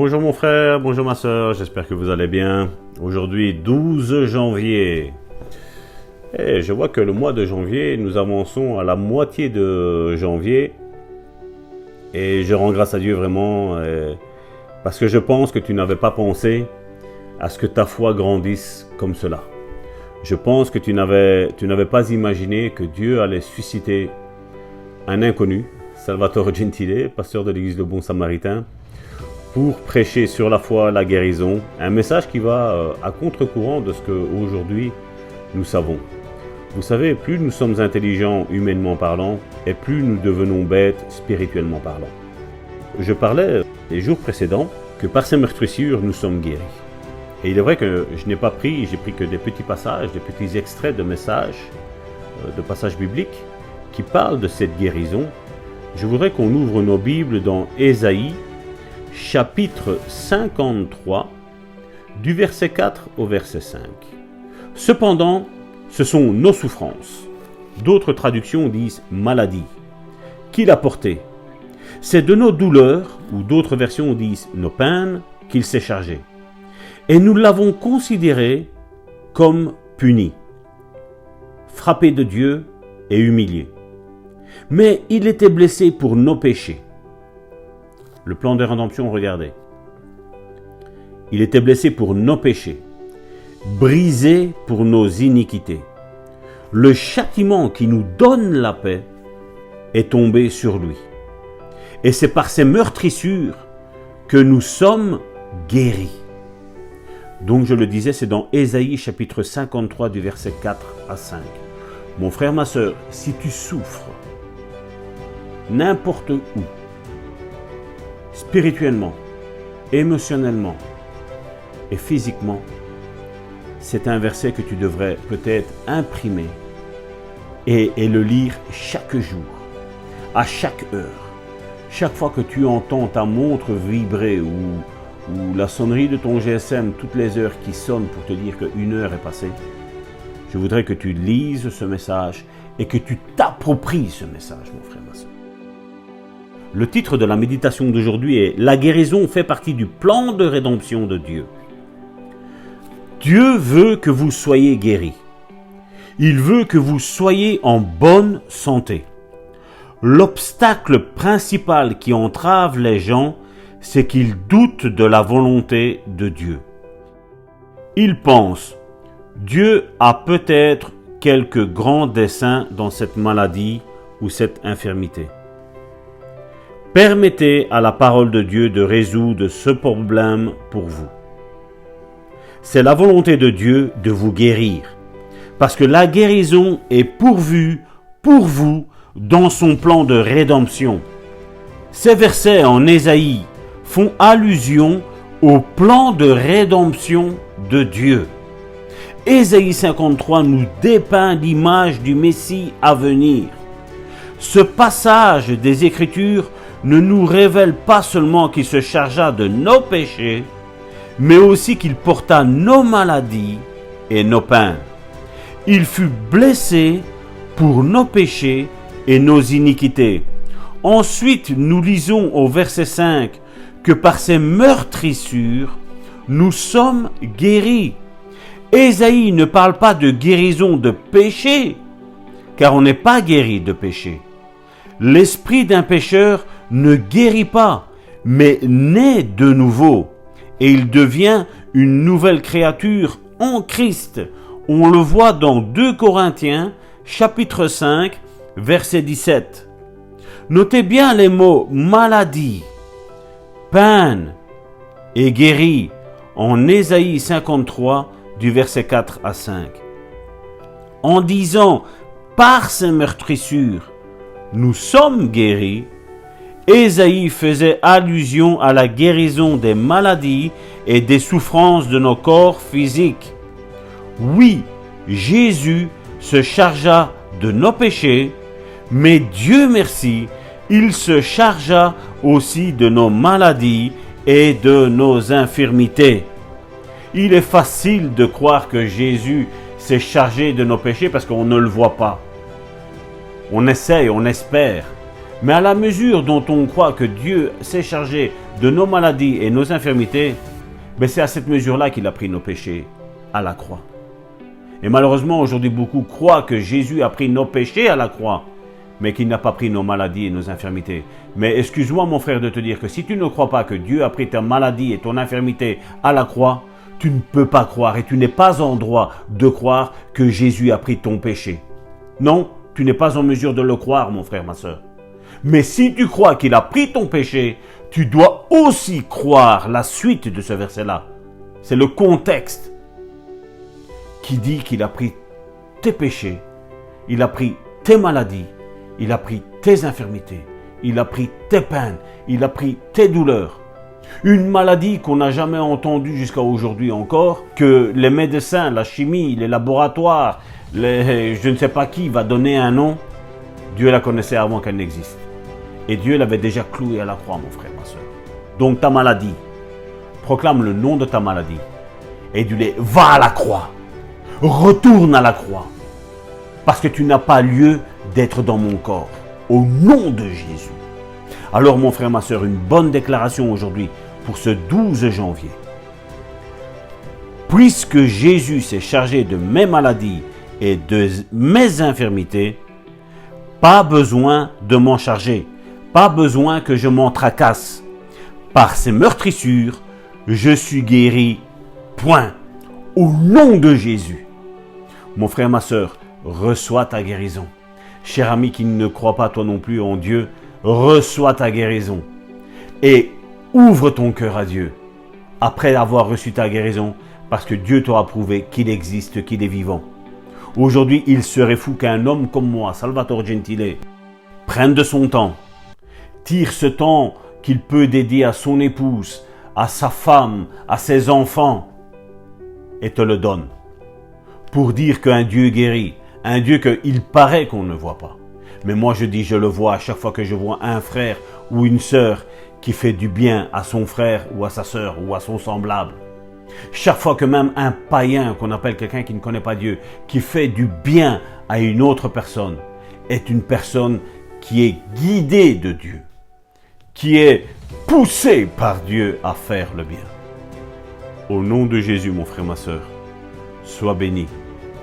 Bonjour mon frère, bonjour ma soeur, j'espère que vous allez bien. Aujourd'hui 12 janvier. Et je vois que le mois de janvier, nous avançons à la moitié de janvier. Et je rends grâce à Dieu vraiment, parce que je pense que tu n'avais pas pensé à ce que ta foi grandisse comme cela. Je pense que tu n'avais pas imaginé que Dieu allait susciter un inconnu, Salvatore Gentile, pasteur de l'église Le Bon Samaritain, pour prêcher sur la foi, la guérison, un message qui va à contre-courant de ce qu'aujourd'hui nous savons. Vous savez, plus nous sommes intelligents humainement parlant, et plus nous devenons bêtes spirituellement parlant. Je parlais les jours précédents que par ces meurtrissures, nous sommes guéris. Et il est vrai que je n'ai pas pris, j'ai pris que des petits passages, des petits extraits de messages, de passages bibliques, qui parlent de cette guérison. Je voudrais qu'on ouvre nos Bibles dans Ésaïe, chapitre 53, du verset 4 au verset 5. Cependant, ce sont nos souffrances. D'autres traductions disent maladie. Qu'il a porté. C'est de nos douleurs, ou d'autres versions disent nos peines, qu'il s'est chargé. Et nous l'avons considéré comme puni, frappé de Dieu et humilié. Mais il était blessé pour nos péchés. Le plan de rédemption, regardez. Il était blessé pour nos péchés, brisé pour nos iniquités. Le châtiment qui nous donne la paix est tombé sur lui. Et c'est par ces meurtrissures que nous sommes guéris. Donc je le disais, c'est dans Ésaïe chapitre 53 du verset 4 à 5. Mon frère, ma soeur, si tu souffres n'importe où, spirituellement, émotionnellement et physiquement, c'est un verset que tu devrais peut-être imprimer et le lire chaque jour, à chaque heure. Chaque fois que tu entends ta montre vibrer ou la sonnerie de ton GSM, toutes les heures qui sonnent pour te dire qu'une heure est passée, je voudrais que tu lises ce message et que tu t'appropries ce message, mon frère, ma soeur. Le titre de la méditation d'aujourd'hui est « La guérison fait partie du plan de rédemption de Dieu ». Dieu veut que vous soyez guéris. Il veut que vous soyez en bonne santé. L'obstacle principal qui entrave les gens, c'est qu'ils doutent de la volonté de Dieu. Ils pensent, Dieu a peut-être quelques grands desseins dans cette maladie ou cette infirmité. Permettez à la parole de Dieu de résoudre ce problème pour vous. C'est la volonté de Dieu de vous guérir, parce que la guérison est pourvue pour vous dans son plan de rédemption. Ces versets en Ésaïe font allusion au plan de rédemption de Dieu. Ésaïe 53 nous dépeint l'image du Messie à venir. Ce passage des Écritures ne nous révèle pas seulement qu'il se chargea de nos péchés, mais aussi qu'il porta nos maladies et nos peines. Il fut blessé pour nos péchés et nos iniquités. Ensuite, nous lisons au verset 5 que par ces meurtrissures, nous sommes guéris. Ésaïe ne parle pas de guérison de péché, car on n'est pas guéri de péché. L'esprit d'un pécheur ne guérit pas, mais naît de nouveau, et il devient une nouvelle créature en Christ. On le voit dans 2 Corinthiens, chapitre 5, verset 17. Notez bien les mots maladie, peine et guéri en Ésaïe 53 du verset 4 à 5. En disant par ces meurtrissures, nous sommes guéris, Ésaïe faisait allusion à la guérison des maladies et des souffrances de nos corps physiques. Oui, Jésus se chargea de nos péchés, mais Dieu merci, il se chargea aussi de nos maladies et de nos infirmités. Il est facile de croire que Jésus s'est chargé de nos péchés parce qu'on ne le voit pas. On essaye, on espère. Mais à la mesure dont on croit que Dieu s'est chargé de nos maladies et nos infirmités, ben c'est à cette mesure-là qu'il a pris nos péchés à la croix. Et malheureusement, aujourd'hui, beaucoup croient que Jésus a pris nos péchés à la croix, mais qu'il n'a pas pris nos maladies et nos infirmités. Mais excuse-moi, mon frère, de te dire que si tu ne crois pas que Dieu a pris ta maladie et ton infirmité à la croix, tu ne peux pas croire et tu n'es pas en droit de croire que Jésus a pris ton péché. Non, tu n'es pas en mesure de le croire, mon frère, ma soeur. Mais si tu crois qu'il a pris ton péché, tu dois aussi croire la suite de ce verset-là. C'est le contexte qui dit qu'il a pris tes péchés, il a pris tes maladies, il a pris tes infirmités, il a pris tes peines, il a pris tes douleurs. Une maladie qu'on n'a jamais entendue jusqu'à aujourd'hui encore, que les médecins, la chimie, les laboratoires, je ne sais pas qui va donner un nom, Dieu la connaissait avant qu'elle n'existe. Et Dieu l'avait déjà clouée à la croix, mon frère, ma soeur. Donc ta maladie, proclame le nom de ta maladie et dis-lui, va à la croix, retourne à la croix, parce que tu n'as pas lieu d'être dans mon corps, au nom de Jésus. Alors mon frère, ma soeur, une bonne déclaration aujourd'hui pour ce 12 janvier. Puisque Jésus s'est chargé de mes maladies et de mes infirmités, pas besoin de m'en charger, pas besoin que je m'en tracasse. Par ses meurtrissures, je suis guéri, point, au nom de Jésus. Mon frère, ma soeur, reçois ta guérison. Cher ami qui ne croit pas toi non plus en Dieu, reçois ta guérison et ouvre ton cœur à Dieu après avoir reçu ta guérison, parce que Dieu t'aura prouvé qu'il existe, qu'il est vivant. Aujourd'hui, il serait fou qu'un homme comme moi, Salvatore Gentile, prenne de son temps, tire ce temps qu'il peut dédier à son épouse, à sa femme, à ses enfants, et te le donne pour dire qu'un Dieu guérit, un Dieu qu'il paraît qu'on ne voit pas. Mais moi je dis, je le vois à chaque fois que je vois un frère ou une sœur qui fait du bien à son frère ou à sa sœur ou à son semblable. Chaque fois que même un païen, qu'on appelle quelqu'un qui ne connaît pas Dieu, qui fait du bien à une autre personne, est une personne qui est guidée de Dieu, qui est poussée par Dieu à faire le bien. Au nom de Jésus, mon frère, ma sœur, sois béni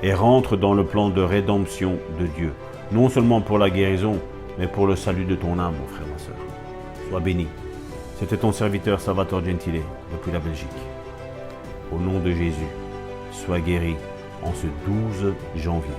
et rentre dans le plan de rédemption de Dieu. Non seulement pour la guérison, mais pour le salut de ton âme, mon frère, ma sœur. Sois béni. C'était ton serviteur Salvatore Gentile, depuis la Belgique. Au nom de Jésus, sois guéri en ce 12 janvier.